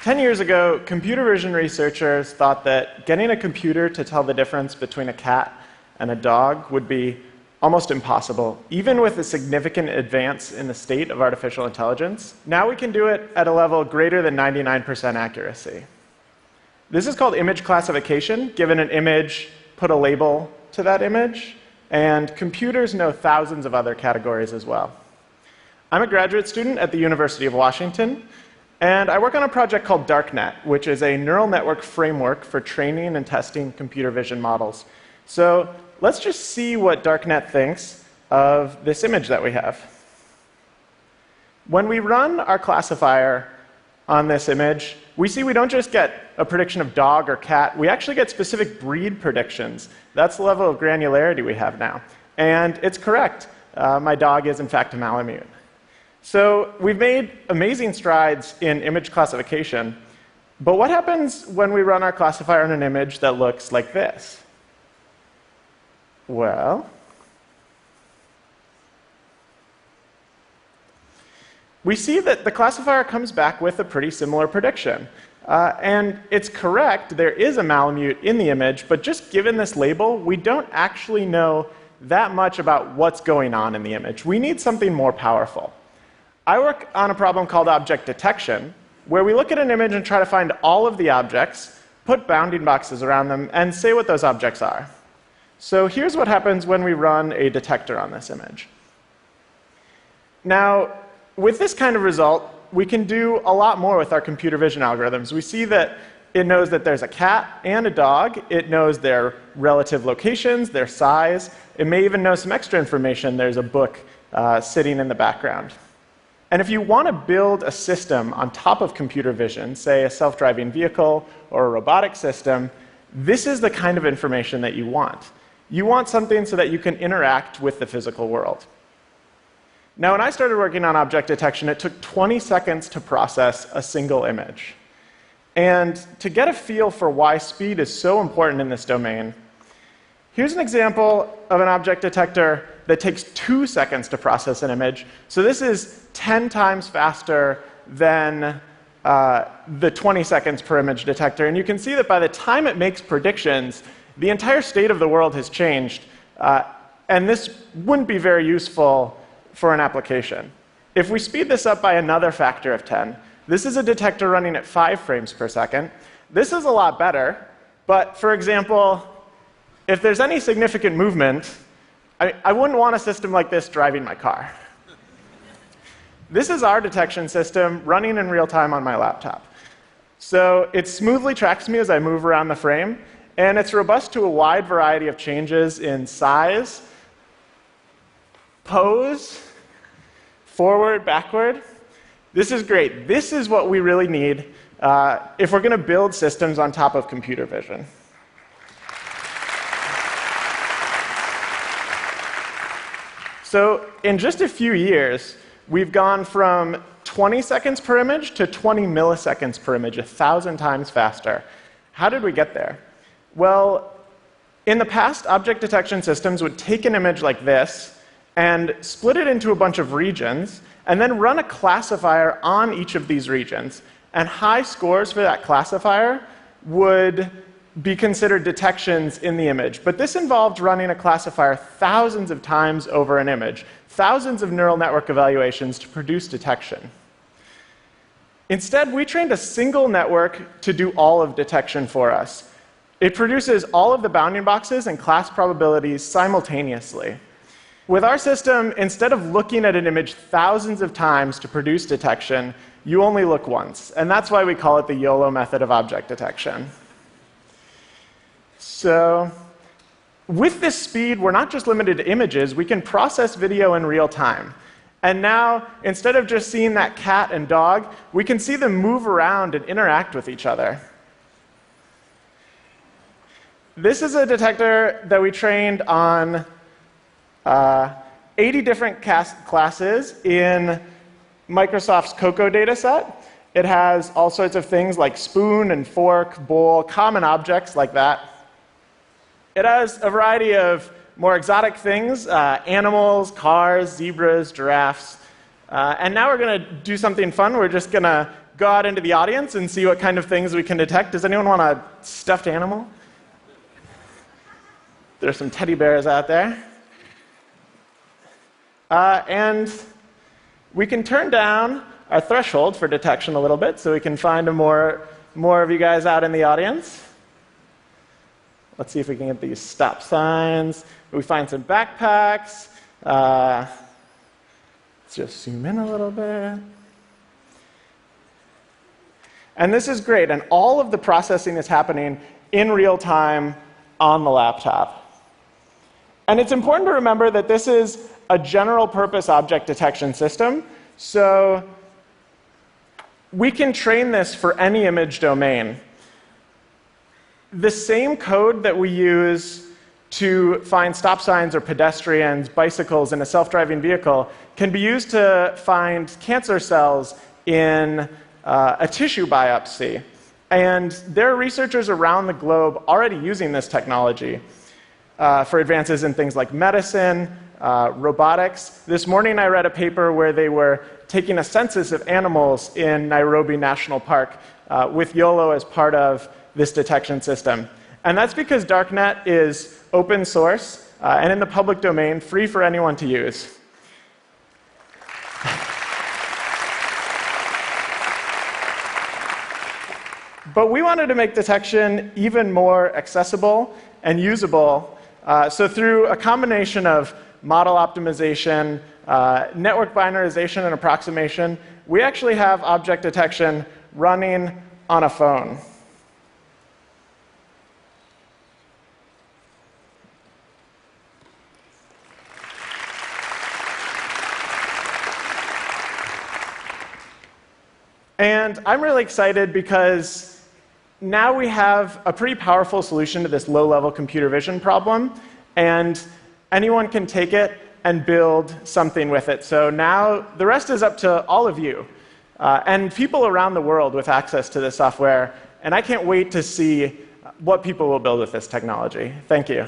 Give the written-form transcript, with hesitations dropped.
10 years ago, computer vision researchers thought that getting a computer to tell the difference between a cat and a dog would be almost impossible, even with a significant advance in the state of artificial intelligence. Now we can do it at a level greater than 99% accuracy. This is called image classification. Given an image, put a label to that image, and computers know thousands of other categories as well. I'm a graduate student at the University of Washington, and I work on a project called DarkNet, which is a neural network framework for training and testing computer vision models. So let's just see what DarkNet thinks of this image that we have. When we run our classifier on this image, we see we don't just get a prediction of dog or cat, we actually get specific breed predictions. That's the level of granularity we have now. And it's correct. My dog is, in fact, a Malamute. So we've made amazing strides in image classification. But what happens when we run our classifier on an image that looks like this? Well, we see that the classifier comes back with a pretty similar prediction. And it's correct, there is a Malamute in the image, but just given this label, we don't actually know that much about what's going on in the image. We need something more powerful. I work on a problem called object detection, where we look at an image and try to find all of the objects, put bounding boxes around them, and say what those objects are. So here's what happens when we run a detector on this image. Now, with this kind of result, we can do a lot more with our computer vision algorithms. We see that it knows that there's a cat and a dog. It knows their relative locations, their size. It may even know some extra information. There's a book sitting in the background. And if you want to build a system on top of computer vision, say a self-driving vehicle or a robotic system, this is the kind of information that you want. You want something so that you can interact with the physical world. Now, when I started working on object detection, it took 20 seconds to process a single image. And to get a feel for why speed is so important in this domain, here's an example of an object detector that takes 2 seconds to process an image. So this is 10 times faster than the 20 seconds per image detector. And you can see that by the time it makes predictions, the entire state of the world has changed. And this wouldn't be very useful for an application. If we speed this up by another factor of 10, this is a detector running at 5 frames per second. This is a lot better. But for example, if there's any significant movement, I wouldn't want a system like this driving my car. This is our detection system running in real time on my laptop. So it smoothly tracks me as I move around the frame, and it's robust to a wide variety of changes in size, pose, forward, backward. This is great. This is what we really need if we're going to build systems on top of computer vision. So in just a few years, we've gone from 20 seconds per image to 20 milliseconds per image, 1,000 times faster. How did we get there? Well, in the past, object detection systems would take an image like this and split it into a bunch of regions, and then run a classifier on each of these regions. And high scores for that classifier would be considered detections in the image. But this involved running a classifier thousands of times over an image, thousands of neural network evaluations to produce detection. Instead, we trained a single network to do all of detection for us. It produces all of the bounding boxes and class probabilities simultaneously. With our system, instead of looking at an image thousands of times to produce detection, you only look once. And that's why we call it the YOLO method of object detection. So with this speed, we're not just limited to images. We can process video in real time. And now, instead of just seeing that cat and dog, we can see them move around and interact with each other. This is a detector that we trained on 80 different classes in Microsoft's COCO dataset. It has all sorts of things like spoon and fork, bowl, common objects like that. It has a variety of more exotic things, animals, cars, zebras, giraffes. And now we're going to do something fun. We're just going to go out into the audience and see what kind of things we can detect. Does anyone want a stuffed animal? There's some teddy bears out there. And we can turn down our threshold for detection a little bit so we can find more of you guys out in the audience. Let's see if we can get these stop signs. We find some backpacks. Let's just zoom in a little bit. And this is great. And all of the processing is happening in real time on the laptop. And it's important to remember that this is a general purpose object detection system. So we can train this for any image domain. The same code that we use to find stop signs or pedestrians, bicycles in a self-driving vehicle can be used to find cancer cells in a tissue biopsy. And there are researchers around the globe already using this technology for advances in things like medicine, robotics. This morning I read a paper where they were taking a census of animals in Nairobi National Park with YOLO as part of this detection system. And that's because Darknet is open source and in the public domain, free for anyone to use. But we wanted to make detection even more accessible and usable. So through a combination of model optimization, network binarization and approximation, we actually have object detection running on a phone. And I'm really excited because now we have a pretty powerful solution to this low-level computer vision problem, and anyone can take it and build something with it. So now the rest is up to all of you and people around the world with access to this software, and I can't wait to see what people will build with this technology. Thank you.